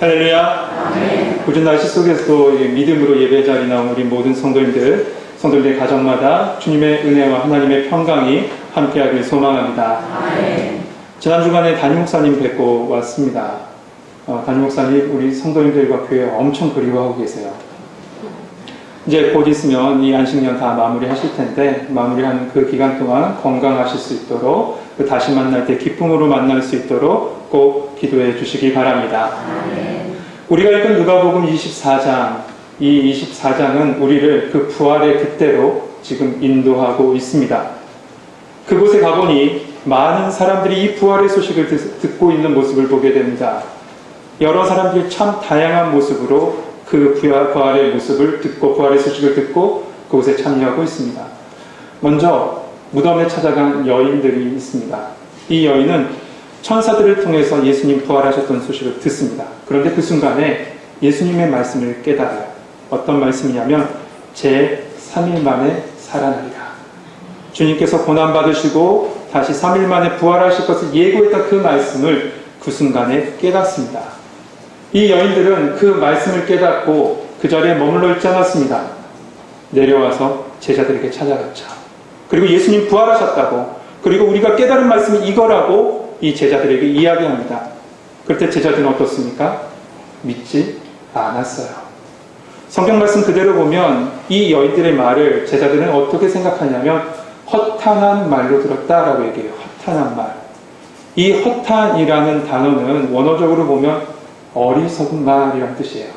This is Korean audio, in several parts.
할렐루야. 궂은 날씨 속에서도 믿음으로 예배 자리 나온 우리 모든 성도님들의 가정마다 주님의 은혜와 하나님의 평강이 함께하길 소망합니다. 지난 주간에 담임 목사님 뵙고 왔습니다. 담임 목사님 우리 성도님들과 교회 엄청 그리워하고 계세요. 이제 곧 있으면 이 안식년 다 마무리하실 텐데 마무리하는 그 기간 동안 건강하실 수 있도록 다시 만날 때 기쁨으로 만날 수 있도록 꼭 기도해 주시기 바랍니다. 우리가 읽은 누가복음 24장, 이 24장은 우리를 그 부활의 그때로 지금 인도하고 있습니다. 그곳에 가보니 많은 사람들이 이 부활의 소식을 듣고 있는 모습을 보게 됩니다. 여러 사람들이 참 다양한 모습으로 그 부활의 모습을 듣고 부활의 소식을 듣고 그곳에 참여하고 있습니다. 먼저 무덤에 찾아간 여인들이 있습니다. 이 여인은 천사들을 통해서 예수님 부활하셨던 소식을 듣습니다. 그런데 그 순간에 예수님의 말씀을 깨달아요. 어떤 말씀이냐면 제 3일 만에 살아나리라. 주님께서 고난받으시고 다시 3일 만에 부활하실 것을 예고했던 그 말씀을 그 순간에 깨닫습니다. 이 여인들은 그 말씀을 깨닫고 그 자리에 머물러 있지 않았습니다. 내려와서 제자들에게 찾아갔죠. 그리고 예수님 부활하셨다고, 그리고 우리가 깨달은 말씀이 이거라고 이 제자들에게 이야기합니다. 그때 제자들은 어떻습니까? 믿지 않았어요. 성경 말씀 그대로 보면 이 여인들의 말을 제자들은 어떻게 생각하냐면 허탄한 말로 들었다라고 얘기해요. 허탄한 말. 이 허탄이라는 단어는 원어적으로 보면 어리석은 말이라는 뜻이에요.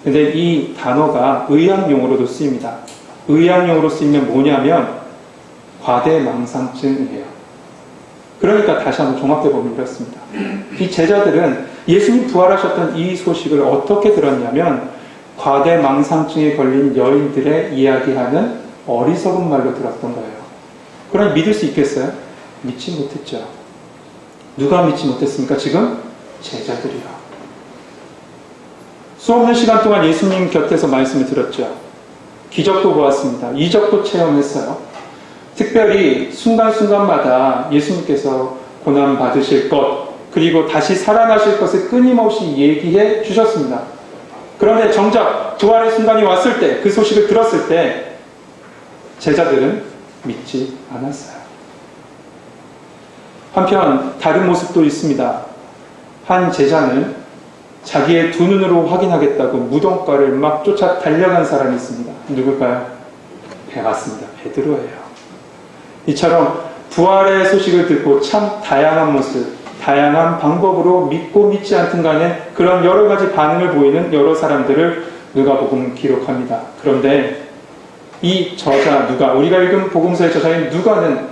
근데 이 단어가 의학용어로도 쓰입니다. 의학용어로 쓰이면 뭐냐면 과대망상증이에요. 그러니까 다시 한번 종합해 보면 이렇습니다. 이 제자들은 예수님 부활하셨던 이 소식을 어떻게 들었냐면 과대망상증에 걸린 여인들의 이야기하는 어리석은 말로 들었던 거예요. 그러니 믿을 수 있겠어요? 믿지 못했죠. 누가 믿지 못했습니까? 지금 제자들이요. 수없는 시간 동안 예수님 곁에서 말씀을 들었죠. 기적도 보았습니다. 이적도 체험했어요. 특별히 순간순간마다 예수님께서 고난받으실 것, 그리고 다시 살아나실 것을 끊임없이 얘기해 주셨습니다. 그런데 정작 부활의 순간이 왔을 때, 그 소식을 들었을 때 제자들은 믿지 않았어요. 한편 다른 모습도 있습니다. 한 제자는 자기의 두 눈으로 확인하겠다고 무덤가를 막 쫓아 달려간 사람이 있습니다. 누굴까요? 맞습니다. 베드로예요. 이처럼 부활의 소식을 듣고 참 다양한 모습, 다양한 방법으로 믿고 믿지 않든 간에 그런 여러 가지 반응을 보이는 여러 사람들을 누가복음 기록합니다. 그런데 이 저자 누가, 우리가 읽은 복음서의 저자인 누가는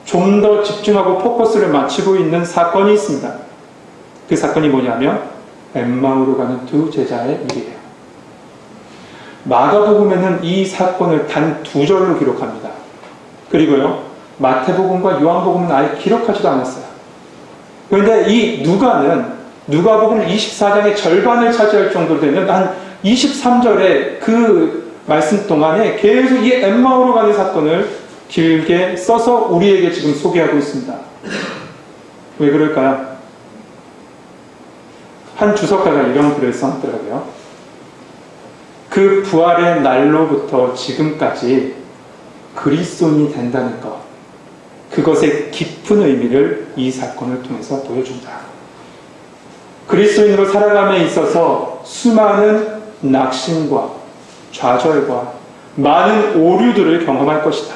좀 더 집중하고 포커스를 맞추고 있는 사건이 있습니다. 그 사건이 뭐냐면 엠마오로 가는 두 제자의 일이에요. 마가복음에는 이 사건을 단 2절로 기록합니다. 그리고요, 마태복음과 요한복음은 아예 기록하지도 않았어요. 그런데 이 누가는 누가복음 24장의 절반을 차지할 정도로 되는 한 23절의 그 말씀 동안에 계속 이 엠마오로 가는 사건을 길게 써서 우리에게 지금 소개하고 있습니다. 왜 그럴까요? 한 주석가가 이런 글을 썼더라고요. 그 부활의 날로부터 지금까지 그리스도인이 된다는 것, 그것의 깊은 의미를 이 사건을 통해서 보여준다. 그리스도인으로 살아감에 있어서 수많은 낙심과 좌절과 많은 오류들을 경험할 것이다.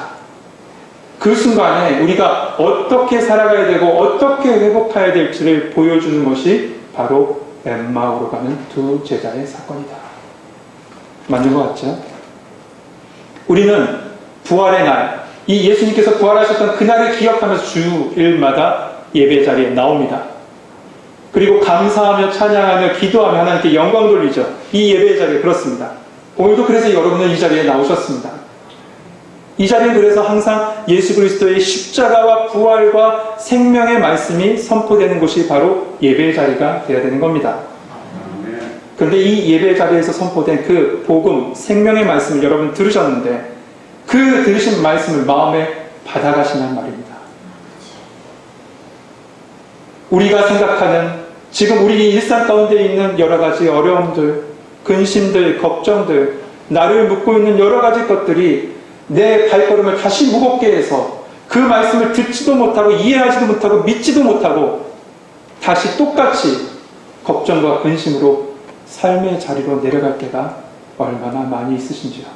그 순간에 우리가 어떻게 살아가야 되고 어떻게 회복해야 될지를 보여주는 것이 바로 엠마오로 가는 두 제자의 사건이다. 맞는 것 같죠? 우리는 부활의 날, 이 예수님께서 부활하셨던 그날을 기억하면서 주일마다 예배 자리에 나옵니다. 그리고 감사하며 찬양하며 기도하며 하나님께 영광 돌리죠. 이 예배 자리에 그렇습니다. 오늘도 그래서 여러분은 이 자리에 나오셨습니다. 이 자리는 그래서 항상 예수 그리스도의 십자가와 부활과 생명의 말씀이 선포되는 곳이 바로 예배 자리가 되어야 되는 겁니다. 그런데 이 예배 자리에서 선포된 그 복음, 생명의 말씀을 여러분 들으셨는데 그 들으신 말씀을 마음에 받아가시는 말입니다. 우리가 생각하는 지금 우리 일상 가운데 있는 여러 가지 어려움들, 근심들, 걱정들, 나를 묶고 있는 여러 가지 것들이 내 발걸음을 다시 무겁게 해서 그 말씀을 듣지도 못하고 이해하지도 못하고 믿지도 못하고 다시 똑같이 걱정과 근심으로 삶의 자리로 내려갈 때가 얼마나 많이 있으신지요.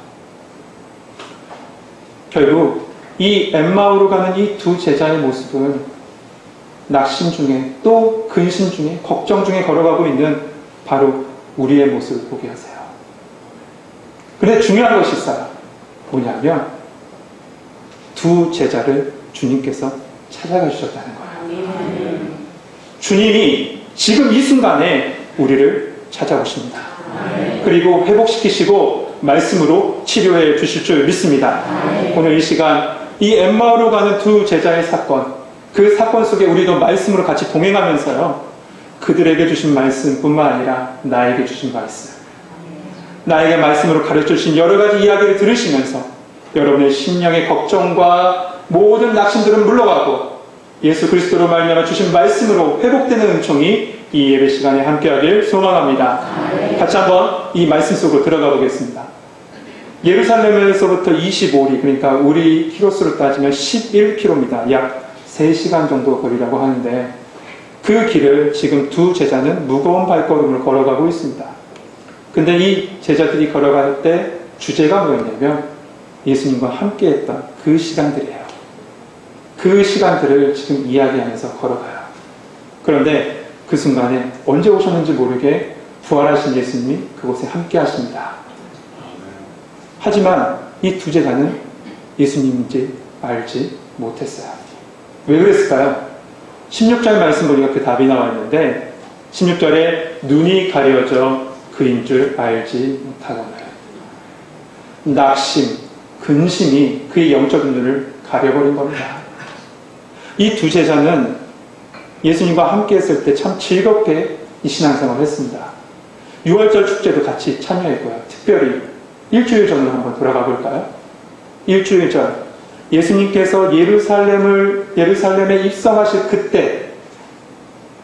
결국 이 엠마오로 가는 이 두 제자의 모습은 낙심 중에 또 근심 중에 걱정 중에 걸어가고 있는 바로 우리의 모습을 보게 하세요. 그런데 중요한 것이 있어요. 뭐냐면 두 제자를 주님께서 찾아가 주셨다는 거예요. 주님이 지금 이 순간에 우리를 찾아오십니다. 그리고 회복시키시고 말씀으로 치료해 주실 줄 믿습니다. 오늘 이 시간 이 엠마오로 가는 두 제자의 사건, 그 사건 속에 우리도 말씀으로 같이 동행하면서요, 그들에게 주신 말씀뿐만 아니라 나에게 주신 말씀, 나에게 말씀으로 가르쳐 주신 여러 가지 이야기를 들으시면서 여러분의 심령의 걱정과 모든 낙심들은 물러가고 예수 그리스도로 말미암아 주신 말씀으로 회복되는 은총이 이 예배 시간에 함께하길 소망합니다. 같이 한번 이 말씀 속으로 들어가 보겠습니다. 예루살렘에서부터 25리, 그러니까 우리 키로수로 따지면 11km입니다. 약 3시간 정도 거리라고 하는데 그 길을 지금 두 제자는 무거운 발걸음으로 걸어가고 있습니다. 근데 이 제자들이 걸어갈 때 주제가 뭐였냐면 예수님과 함께했던 그 시간들이에요. 그 시간들을 지금 이야기하면서 걸어가요. 그런데 그 순간에 언제 오셨는지 모르게 부활하신 예수님이 그곳에 함께 하십니다. 하지만 이 두 제자는 예수님인지 알지 못했어요. 왜 그랬을까요? 16절 말씀 보니까 그 답이 나와 있는데 16절에 눈이 가려져 그인 줄 알지 못하거늘. 낙심, 근심이 그의 영적인 눈을 가려버린 겁니다. 이 두 제자는 예수님과 함께 했을 때 참 즐겁게 이 신앙생활을 했습니다. 6월절 축제도 같이 참여했고요. 특별히 일주일 전으로 한번 돌아가 볼까요? 일주일 전 예수님께서 예루살렘에 입성하실 그때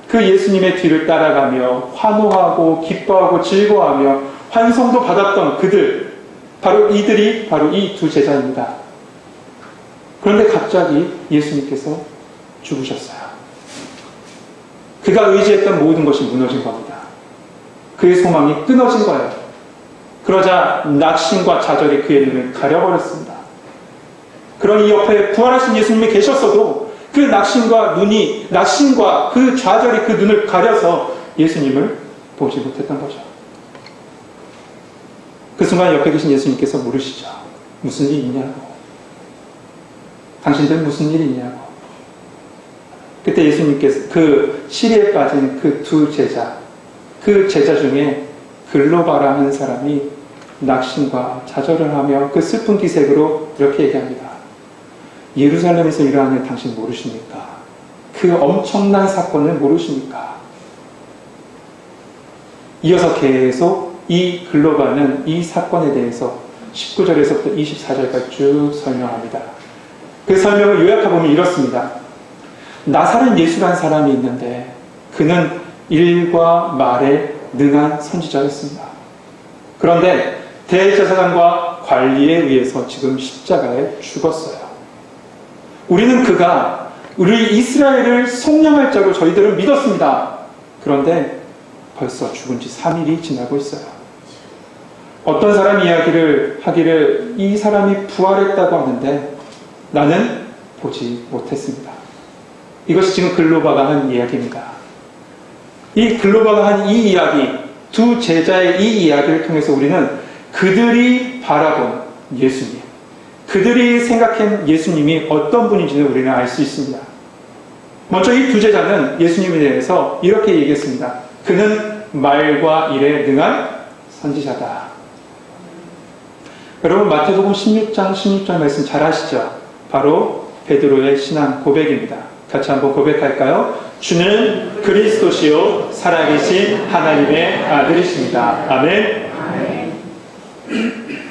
그 예수님의 뒤를 따라가며 환호하고 기뻐하고 즐거워하며 환송도 받았던 그들, 바로 이들이 바로 이 두 제자입니다. 그런데 갑자기 예수님께서 죽으셨어요. 그가 의지했던 모든 것이 무너진 겁니다. 그의 소망이 끊어진 거예요. 그러자 낙심과 좌절이 그의 눈을 가려버렸습니다. 그런 이 옆에 부활하신 예수님이 계셨어도 그 낙심과 그 좌절이 그 눈을 가려서 예수님을 보지 못했던 거죠. 그 순간 옆에 계신 예수님께서 물으시죠. 무슨 일이 있냐고. 당신들 무슨 일이 있냐고. 그때 예수님께서 그 시리에 빠진 그 두 제자, 그 제자 중에 글로바라 하는 사람이 낙심과 좌절을 하며 그 슬픈 기색으로 이렇게 얘기합니다. 예루살렘에서 일어나는 일 당신 모르십니까? 그 엄청난 사건을 모르십니까? 이어서 계속 이 글로바는 이 사건에 대해서 19절에서부터 24절까지 쭉 설명합니다. 그 설명을 요약해보면 이렇습니다. 나사렛 예수라는 사람이 있는데 그는 일과 말에 능한 선지자였습니다. 그런데 대제사장과 관리에 의해서 지금 십자가에 죽었어요. 우리는 그가 우리 이스라엘을 속량할 자로 저희들은 믿었습니다. 그런데 벌써 죽은 지 3일이 지나고 있어요. 어떤 사람 이야기를 하기를 이 사람이 부활했다고 하는데 나는 보지 못했습니다. 이것이 지금 글로바가 한 이야기입니다. 이 글로바가 한 이 이야기, 두 제자의 이 이야기를 통해서 우리는 그들이 바라본 예수님, 그들이 생각한 예수님이 어떤 분인지는 우리는 알 수 있습니다. 먼저 이 두 제자는 예수님에 대해서 이렇게 얘기했습니다. 그는 말과 일에 능한 선지자다. 여러분 마태복음 16절 말씀 잘 아시죠? 바로 베드로의 신앙 고백입니다. 같이 한번 고백할까요? 주는 그리스도시요 살아계신 하나님의 아들이십니다. 아멘.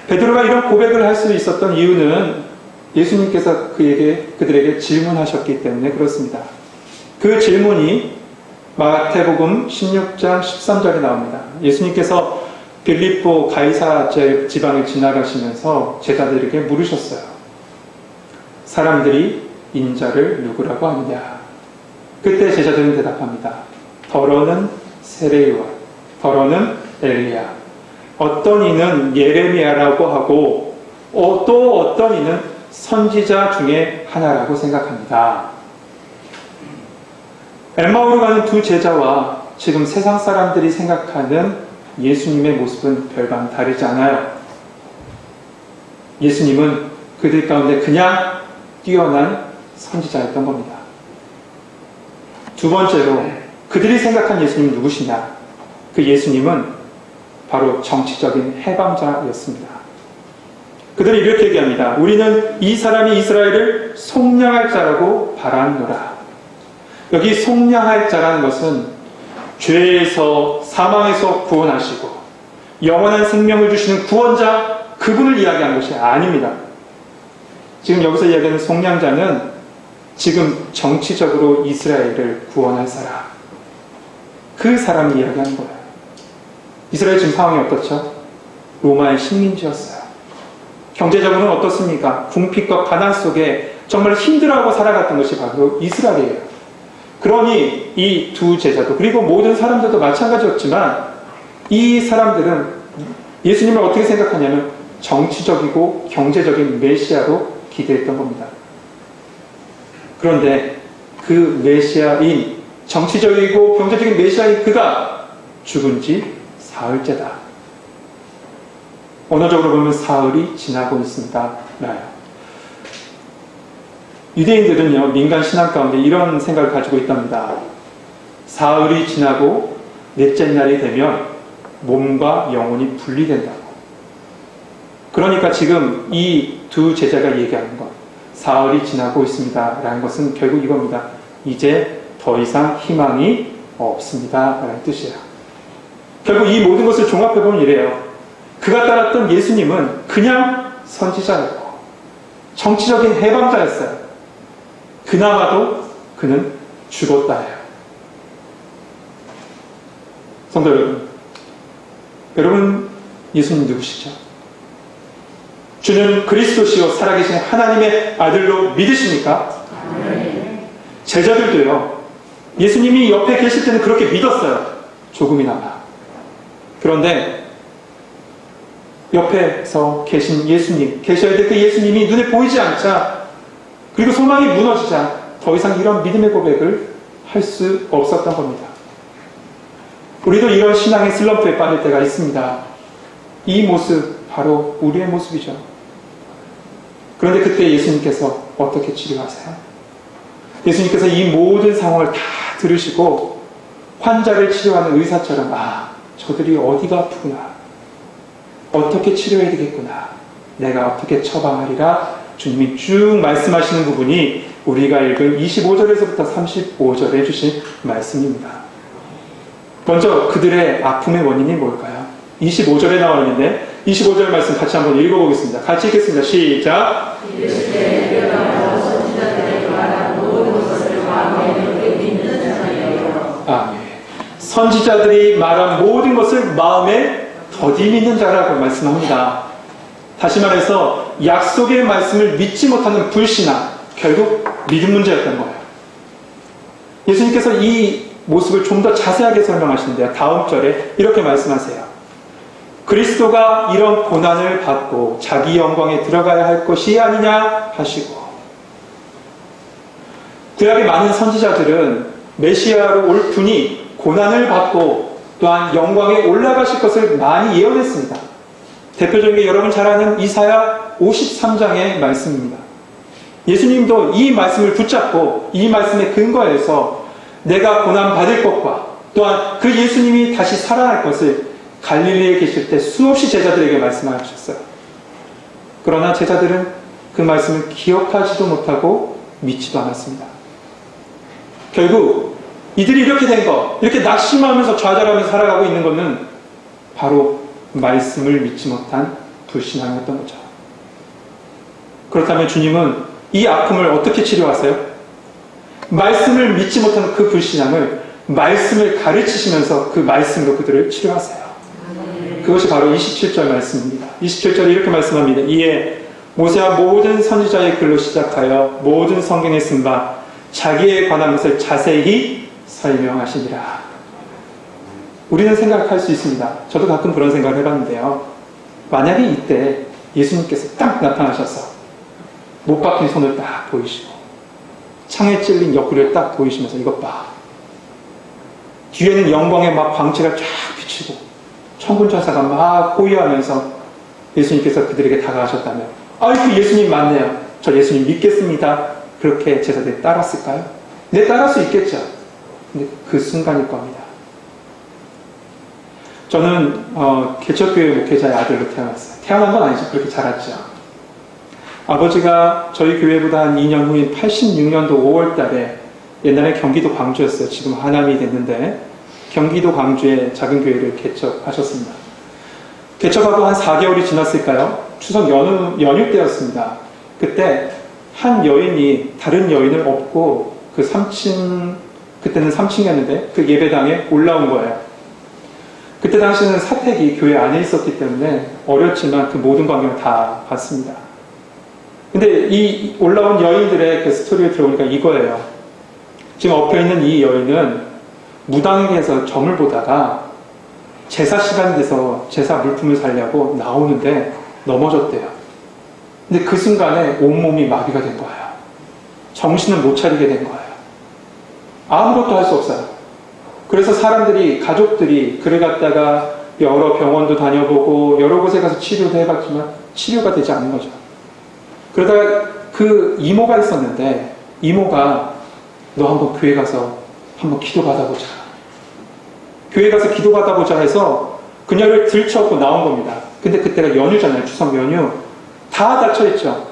베드로가 이런 고백을 할 수 있었던 이유는 예수님께서 그들에게 질문하셨기 때문에 그렇습니다. 그 질문이 마태복음 16장 13절에 나옵니다. 예수님께서 빌립보 가이사 지방을 지나가시면서 제자들에게 물으셨어요. 사람들이 인자를 누구라고 하느냐? 그때 제자들은 대답합니다. 더러는 세례요한, 더러는 엘리야, 어떤 이는 예레미야라고 하고 또 어떤 이는 선지자 중에 하나라고 생각합니다. 엠마오로 가는 두 제자와 지금 세상 사람들이 생각하는 예수님의 모습은 별반 다르지 않아요. 예수님은 그들 가운데 그냥 뛰어난 선지자였던 겁니다. 두 번째로 그들이 생각한 예수님은 누구시냐? 그 예수님은 바로 정치적인 해방자였습니다. 그들이 이렇게 얘기합니다. 우리는 이 사람이 이스라엘을 속량할 자라고 바라노라. 여기 속량할 자라는 것은 죄에서 사망에서 구원하시고 영원한 생명을 주시는 구원자 그분을 이야기하는 것이 아닙니다. 지금 여기서 이야기하는 속량자는 지금 정치적으로 이스라엘을 구원할 사람, 그 사람이 이야기하는 거예요. 이스라엘 지금 상황이 어떻죠? 로마의 식민지였어요. 경제적으로는 어떻습니까? 궁핍과 가난 속에 정말 힘들어하고 살아갔던 것이 바로 이스라엘이에요. 그러니 이 두 제자도 그리고 모든 사람들도 마찬가지였지만 이 사람들은 예수님을 어떻게 생각하냐면 정치적이고 경제적인 메시아로 기대했던 겁니다. 그런데 그 메시아인, 정치적이고 경제적인 메시아인 그가 죽은 지 사흘째다. 언어적으로 보면 사흘이 지나고 있습니다. 라요. 유대인들은요, 민간 신앙 가운데 이런 생각을 가지고 있답니다. 사흘이 지나고 넷째 날이 되면 몸과 영혼이 분리된다고. 그러니까 지금 이 두 제자가 얘기하는 것, 사흘이 지나고 있습니다. 라는 것은 결국 이겁니다. 이제 더 이상 희망이 없습니다. 라는 뜻이에요. 결국 이 모든 것을 종합해보면 이래요. 그가 따랐던 예수님은 그냥 선지자였고 정치적인 해방자였어요. 그나마도 그는 죽었다 해요. 성도 여러분, 예수님 누구시죠? 주는 그리스도시요 살아계신 하나님의 아들로 믿으십니까? 제자들도요, 예수님이 옆에 계실 때는 그렇게 믿었어요. 조금이나마. 그런데 옆에서 계신 예수님, 계셔야 될 그 예수님이 눈에 보이지 않자, 그리고 소망이 무너지자 더 이상 이런 믿음의 고백을 할 수 없었던 겁니다. 우리도 이런 신앙의 슬럼프에 빠질 때가 있습니다. 이 모습 바로 우리의 모습이죠. 그런데 그때 예수님께서 어떻게 치료하세요? 예수님께서 이 모든 상황을 다 들으시고 환자를 치료하는 의사처럼 저들이 어디가 아프구나, 어떻게 치료해야 되겠구나, 내가 어떻게 처방하리라 주님이 쭉 말씀하시는 부분이 우리가 읽은 25절에서부터 35절에 주신 말씀입니다. 먼저 그들의 아픔의 원인이 뭘까요? 25절에 나와 있는데 25절 말씀 같이 한번 읽어보겠습니다. 같이 읽겠습니다. 시작. 아멘. 선지자들이 말한 모든 것을 마음에 더디 믿는 자라고 말씀합니다. 다시 말해서 약속의 말씀을 믿지 못하는 불신앙, 결국 믿음 문제였던 거예요. 예수님께서 이 모습을 좀 더 자세하게 설명하시는데요. 다음 절에 이렇게 말씀하세요. 그리스도가 이런 고난을 받고 자기 영광에 들어가야 할 것이 아니냐 하시고, 구약의 많은 선지자들은 메시아로 올 분이 고난을 받고 또한 영광에 올라가실 것을 많이 예언했습니다. 대표적인 게 여러분 잘 아는 이사야 53장의 말씀입니다. 예수님도 이 말씀을 붙잡고 이 말씀에 근거해서 내가 고난 받을 것과 또한 그 예수님이 다시 살아날 것을 갈릴리에 계실 때 수없이 제자들에게 말씀하셨어요. 그러나 제자들은 그 말씀을 기억하지도 못하고 믿지도 않았습니다. 결국 이들이 이렇게 된 것, 이렇게 낙심하면서 좌절하면서 살아가고 있는 것은 바로 말씀을 믿지 못한 불신앙이었던 거죠. 그렇다면 주님은 이 아픔을 어떻게 치료하세요? 말씀을 믿지 못하는 그 불신앙을 말씀을 가르치시면서 그 말씀으로 그들을 치료하세요. 그것이 바로 27절 말씀입니다. 27절에 이렇게 말씀합니다. 이에 모세와 모든 선지자의 글로 시작하여 모든 성경에 쓴 바 자기에 관한 것을 자세히 설명하시니라. 우리는 생각할 수 있습니다. 저도 가끔 그런 생각을 해봤는데요. 만약에 이때 예수님께서 딱 나타나셔서 못 박힌 손을 딱 보이시고 창에 찔린 옆구리를 딱 보이시면서 이것 봐. 뒤에는 영광의 막 광채가 쫙 비치고 천군 천사가 막 호위하면서 예수님께서 그들에게 다가가셨다면 그 예수님 맞네요. 저 예수님 믿겠습니다. 그렇게 제자들이 따랐을까요? 네, 따를 수 있겠죠. 근데 그 순간일 겁니다. 저는 개척교회 목회자의 아들로 태어났어요. 태어난 건 아니죠. 그렇게 자랐죠. 아버지가 저희 교회보다 한 2년 후인 86년도 5월 달에 옛날에 경기도 광주였어요. 지금 하남이 됐는데 경기도 광주에 작은 교회를 개척하셨습니다. 개척하고 한 4개월이 지났을까요? 추석 연휴 때였습니다. 그때 한 여인이 다른 여인을 업고 그때는 3층이었는데 그 예배당에 올라온 거예요. 그때 당시에는 사택이 교회 안에 있었기 때문에 어렸지만 그 모든 광경을 다 봤습니다. 근데 이 올라온 여인들의 그 스토리를 들어보니까 이거예요. 지금 엎혀있는 이 여인은 무당에게서 점을 보다가 제사 시간이 돼서 제사 물품을 살려고 나오는데 넘어졌대요. 근데 그 순간에 온몸이 마비가 된 거예요. 정신을 못 차리게 된 거예요. 아무것도 할 수 없어요. 그래서 가족들이 그를 갖다가 여러 병원도 다녀보고 여러 곳에 가서 치료도 해봤지만 치료가 되지 않는 거죠. 그러다가 그 이모가 있었는데 이모가 너 한번 교회 가서 한번 기도 받아보자. 교회 가서 기도 받아보자 해서 그녀를 들쳐업고 나온 겁니다. 근데 그때가 연휴잖아요. 추석 연휴. 다 닫혀있죠.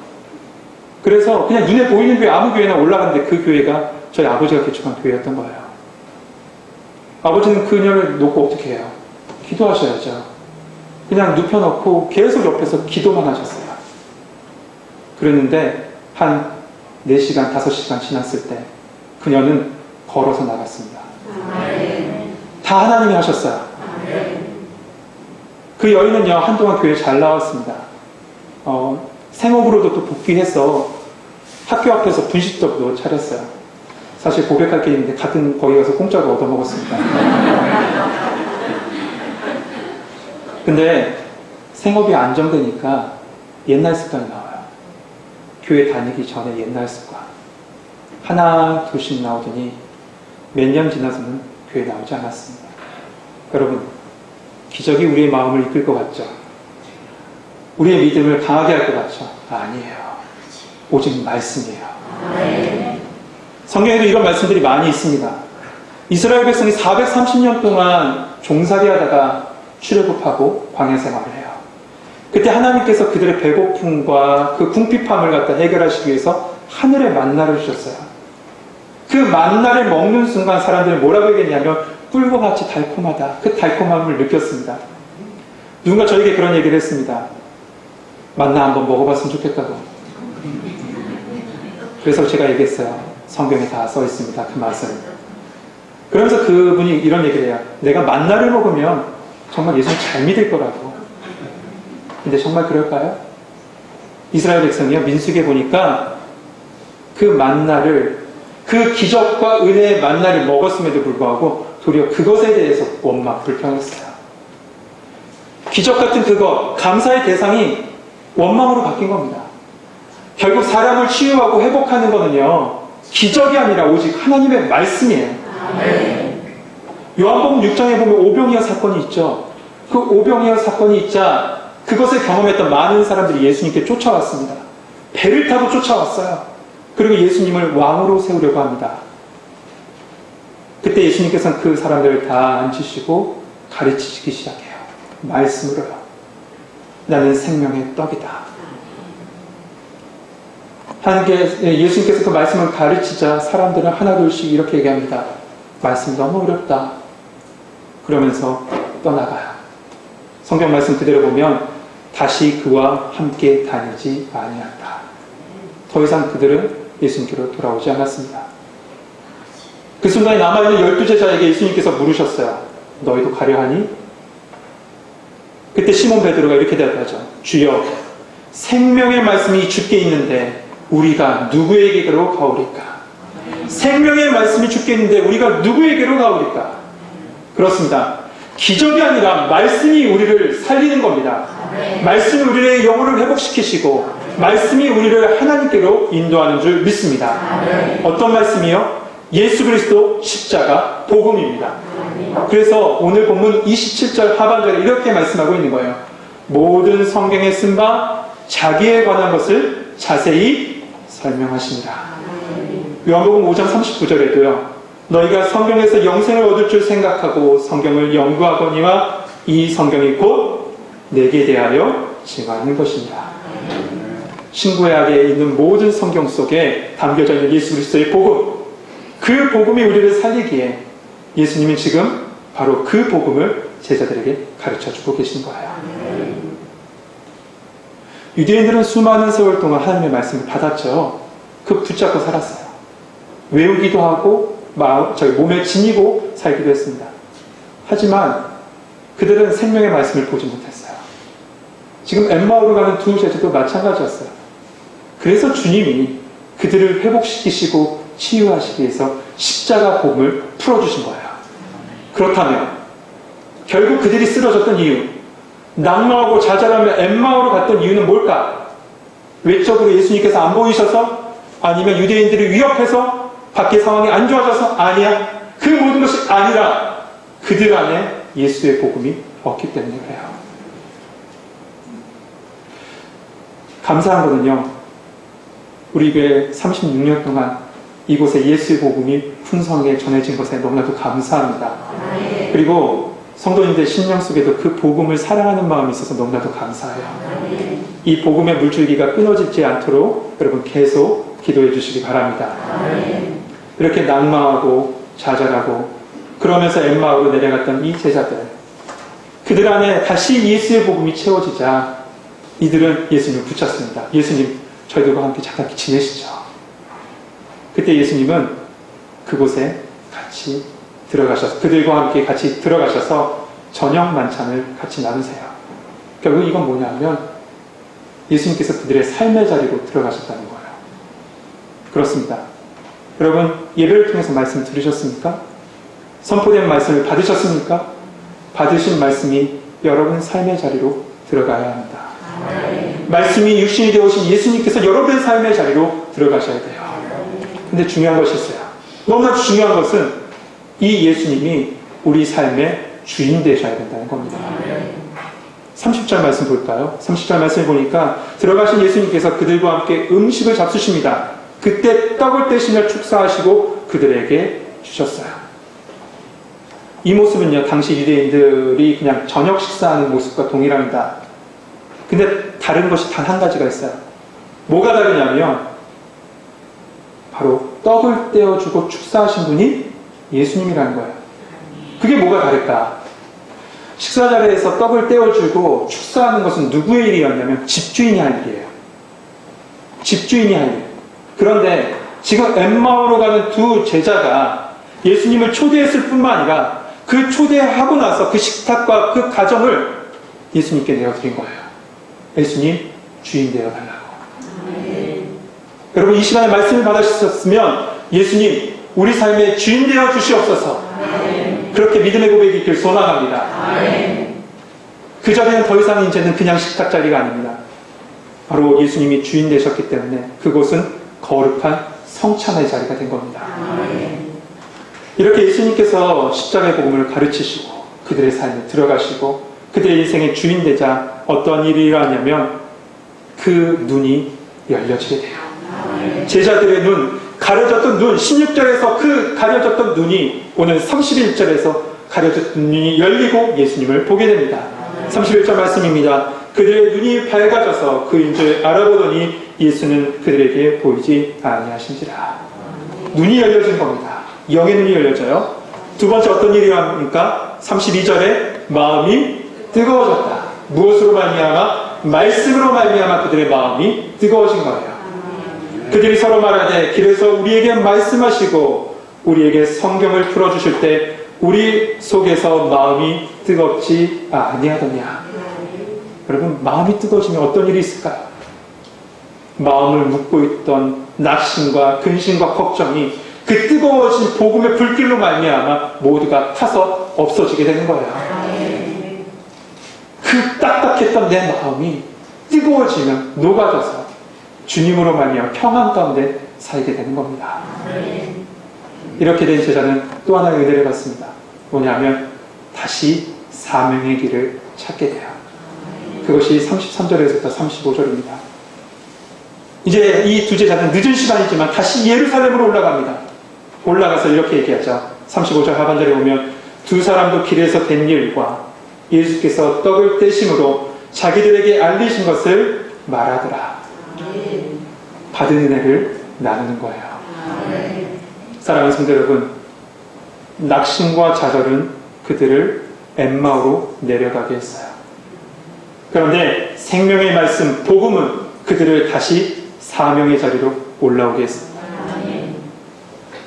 그래서 그냥 눈에 보이는 교회 아무 교회나 올라갔는데 그 교회가 저희 아버지가 개척한 교회였던 거예요. 아버지는 그녀를 놓고 어떻게 해요? 기도하셔야죠. 그냥 눕혀놓고 계속 옆에서 기도만 하셨어요. 그랬는데 한 4시간, 5시간 지났을 때 그녀는 걸어서 나갔습니다. 다 하나님이 하셨어요. 그 여인은요, 한동안 교회 잘 나왔습니다. 생업으로도 또 복귀해서 학교 앞에서 분식집도 차렸어요. 사실 고백할 게 있는데 같은 거기 가서 공짜로 얻어먹었습니다. 근데 생업이 안정되니까 옛날 습관이 나와요. 교회 다니기 전에 옛날 습관. 하나, 둘씩 나오더니 몇 년 지나서는 교회 나오지 않았습니다. 여러분, 기적이 우리의 마음을 이끌 것 같죠? 우리의 믿음을 강하게 할 것 같죠? 아니에요. 오직 말씀이에요. 성경에도 이런 말씀들이 많이 있습니다. 이스라엘 백성이 430년 동안 종살이 하다가 출애굽하고 광야 생활을 해요. 그때 하나님께서 그들의 배고픔과 그 궁핍함을 갖다 해결하시기 위해서 하늘의 만나를 주셨어요. 그 만나를 먹는 순간 사람들이 뭐라고 얘기했냐면 꿀과 같이 달콤하다. 그 달콤함을 느꼈습니다. 누군가 저에게 그런 얘기를 했습니다. 만나 한번 먹어봤으면 좋겠다고. 그래서 제가 얘기했어요. 성경에 다 써 있습니다. 그 맛을. 그러면서 그분이 이런 얘기를 해요. 내가 만나를 먹으면 정말 예수님 잘 믿을 거라고. 근데 정말 그럴까요? 이스라엘 백성이요. 민수기에 보니까 그 만나를, 그 기적과 은혜의 만나를 먹었음에도 불구하고 도리어 그것에 대해서 원망, 불평했어요. 기적 같은 그것, 감사의 대상이 원망으로 바뀐 겁니다. 결국 사람을 치유하고 회복하는 거는요, 기적이 아니라 오직 하나님의 말씀이에요. 요한복음 6장에 보면 오병이어 사건이 있죠. 그 오병이어 사건이 있자 그것을 경험했던 많은 사람들이 예수님께 쫓아왔습니다. 배를 타고 쫓아왔어요. 그리고 예수님을 왕으로 세우려고 합니다. 그때 예수님께서는 그 사람들을 다 앉히시고 가르치시기 시작해요. 말씀으로요. 나는 생명의 떡이다. 예수님께서 그 말씀을 가르치자 사람들은 하나둘씩 이렇게 얘기합니다. 말씀 너무 어렵다. 그러면서 떠나가요. 성경 말씀 그대로 보면 다시 그와 함께 다니지 아니한다. 더 이상 그들은 예수님께로 돌아오지 않았습니다. 그 순간에 남아있는 12제자에게 예수님께서 물으셨어요. 너희도 가려 하니? 그때 시몬 베드로가 이렇게 대답하죠. 주여, 생명의 말씀이 주께 있는데 우리가 누구에게로 가오리까? 생명의 말씀이 주께 있는데 우리가 누구에게로 가오리까? 그렇습니다. 기적이 아니라 말씀이 우리를 살리는 겁니다. 말씀이 우리의 영혼을 회복시키시고 말씀이 우리를 하나님께로 인도하는 줄 믿습니다. 어떤 말씀이요? 예수 그리스도 십자가 복음입니다. 그래서 오늘 본문 27절 하반절에 이렇게 말씀하고 있는 거예요. 모든 성경에 쓴 바 자기에 관한 것을 자세히 설명하시니라. 요한복음 5장 39절에도요. 너희가 성경에서 영생을 얻을 줄 생각하고 성경을 연구하거니와 이 성경이 곧 내게 대하여 증언하는 것입니다. 신구약에 있는 모든 성경 속에 담겨져 있는 예수 그리스도의 복음, 그 복음이 우리를 살리기에 예수님은 지금 바로 그 복음을 제자들에게 가르쳐주고 계신 거예요. 유대인들은 수많은 세월 동안 하나님의 말씀을 받았죠. 그 붙잡고 살았어요. 외우기도 하고 몸에 지니고 살기도 했습니다. 하지만 그들은 생명의 말씀을 보지 못했어요. 지금 엠마오로 가는 두 제자도 마찬가지였어요. 그래서 주님이 그들을 회복시키시고 치유하시기 위해서 십자가 복음을 풀어주신 거예요. 그렇다면 결국 그들이 쓰러졌던 이유, 낙마하고 좌절하며 엠마오로 갔던 이유는 뭘까? 외적으로 예수님께서 안 보이셔서? 아니면 유대인들이 위협해서? 밖의 상황이 안 좋아져서? 아니야. 그 모든 것이 아니라 그들 안에 예수의 복음이 없기 때문에 그래요. 감사한 거는요, 우리 교회 36년 동안 이곳에 예수의 복음이 풍성하게 전해진 것에 너무나도 감사합니다. 그리고 성도님들 심령 속에도 그 복음을 사랑하는 마음이 있어서 너무나도 감사해요. 이 복음의 물줄기가 끊어지지 않도록 여러분 계속 기도해 주시기 바랍니다. 이렇게 낙마하고 좌절하고 그러면서 엠마오로 내려갔던 이 제자들, 그들 안에 다시 예수의 복음이 채워지자 이들은 예수님을 붙잡습니다. 예수님, 저희들과 함께 잠깐 지내시죠. 그때 예수님은 그곳에 같이 들어가셔서 그들과 함께 같이 들어가셔서 저녁 만찬을 같이 나누세요. 결국 이건 뭐냐면 예수님께서 그들의 삶의 자리로 들어가셨다는 거예요. 그렇습니다. 여러분, 예배를 통해서 말씀 들으셨습니까? 선포된 말씀을 받으셨습니까? 받으신 말씀이 여러분 삶의 자리로 들어가야 합니다. 말씀이 육신이 되어오신 예수님께서 여러분의 삶의 자리로 들어가셔야 돼요. 근데 중요한 것이 있어요. 너무나 중요한 것은 이 예수님이 우리 삶의 주인 되셔야 된다는 겁니다. 30절 말씀 볼까요? 30절 말씀을 보니까 들어가신 예수님께서 그들과 함께 음식을 잡수십니다. 그때 떡을 떼시며 축사하시고 그들에게 주셨어요. 이 모습은요, 당시 유대인들이 그냥 저녁 식사하는 모습과 동일합니다. 근데 다른 것이 단 한 가지가 있어요. 뭐가 다르냐면 바로 떡을 떼어주고 축사하신 분이 예수님이라는 거예요. 그게 뭐가 다를까? 식사 자리에서 떡을 떼어주고 축사하는 것은 누구의 일이었냐면 집주인이 할 일이에요. 집주인이 할 일. 그런데 지금 엠마오로 가는 두 제자가 예수님을 초대했을 뿐만 아니라 그 초대하고 나서 그 식탁과 그 가정을 예수님께 내어드린 거예요. 예수님, 주인 되어달라고. 여러분, 이 시간에 말씀을 받으셨으면 예수님, 우리 삶의 주인 되어 주시옵소서. 그렇게 믿음의 고백이 있길 소망합니다. 그 자리는 더 이상 이제는 그냥 식탁 자리가 아닙니다. 바로 예수님이 주인 되셨기 때문에 그곳은 거룩한 성찬의 자리가 된 겁니다. 이렇게 예수님께서 십자가의 복음을 가르치시고 그들의 삶에 들어가시고 그들의 인생의 주인 되자 어떤 일이 일어나냐면 그 눈이 열려지게 돼요. 제자들의 눈, 가려졌던 눈, 16절에서 그 가려졌던 눈이 오늘 31절에서 가려졌던 눈이 열리고 예수님을 보게 됩니다. 31절 말씀입니다. 그들의 눈이 밝아져서 그인 줄 알아보더니 예수는 그들에게 보이지 아니하신지라. 눈이 열려진 겁니다. 영의 눈이 열려져요. 두 번째 어떤 일이 합니까? 32절에 마음이 뜨거워졌다. 무엇으로 말미암아? 말씀으로 말미암아 그들의 마음이 뜨거워진 거예요. 그들이 서로 말하되 길에서 우리에게 말씀하시고 우리에게 성경을 풀어주실 때 우리 속에서 마음이 뜨겁지 아니하더냐. 여러분, 마음이 뜨거워지면 어떤 일이 있을까요? 마음을 묶고 있던 낙심과 근심과 걱정이 그 뜨거워진 복음의 불길로 말미암아 모두가 타서 없어지게 되는 거예요. 그 딱딱했던 내 마음이 뜨거워지면 녹아져서 주님으로 말미암아 평안 가운데 살게 되는 겁니다. 이렇게 된 제자는 또 하나의 은혜를 받습니다. 뭐냐면 다시 사명의 길을 찾게 돼요. 그것이 33절에서부터 35절입니다. 이제 이 두 제자는 늦은 시간이지만 다시 예루살렘으로 올라갑니다. 올라가서 이렇게 얘기하죠. 35절 하반절에 보면 두 사람도 길에서 된 일과 예수께서 떡을 떼심으로 자기들에게 알리신 것을 말하더라. 받은 은혜를 나누는 거예요. 사랑하는 성도 여러분, 낙심과 좌절은 그들을 엠마오로 내려가게 했어요. 그런데 생명의 말씀, 복음은 그들을 다시 사명의 자리로 올라오게 했습니다.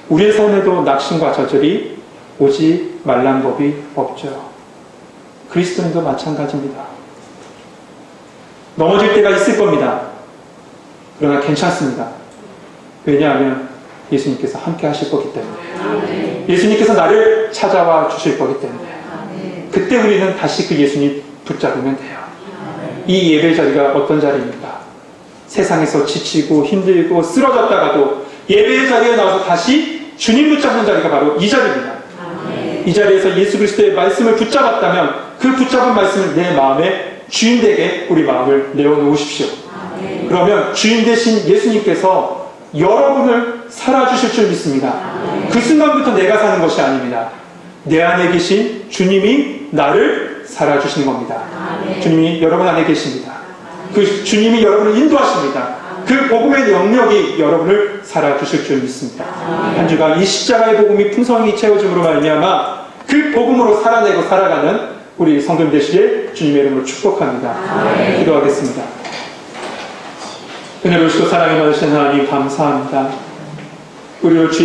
우리의 삶에도 낙심과 좌절이 오지 말란 법이 없죠. 그리스도인도 마찬가지입니다. 넘어질 때가 있을 겁니다. 그러나 괜찮습니다. 왜냐하면 예수님께서 함께 하실 거기 때문에. 예수님께서 나를 찾아와 주실 거기 때문에. 그때 우리는 다시 그 예수님 붙잡으면 돼요. 이 예배 자리가 어떤 자리입니까? 세상에서 지치고 힘들고 쓰러졌다가도 예배의 자리에 나와서 다시 주님 붙잡는 자리가 바로 이 자리입니다. 이 자리에서 예수 그리스도의 말씀을 붙잡았다면 그 붙잡은 말씀을 내 마음에 주인 되게 우리 마음을 내어놓으십시오. 그러면 주인 되신 예수님께서 여러분을 살아주실 줄 믿습니다. 그 순간부터 내가 사는 것이 아닙니다. 내 안에 계신 주님이 나를 살아주시는 겁니다. 주님이 여러분 안에 계십니다. 그 주님이 여러분을 인도하십니다. 그 복음의 영역이 여러분을 살아주실 줄 믿습니다. 한 주간 이 십자가의 복음이 풍성히 채워짐으로 말미암아 그 복음으로 살아내고 살아가는 우리 성도님 되시길 주님의 이름으로 축복합니다. 기도하겠습니다. 은혜로우시고 사랑이 많으신 하나님 감사합니다. 우리를 주의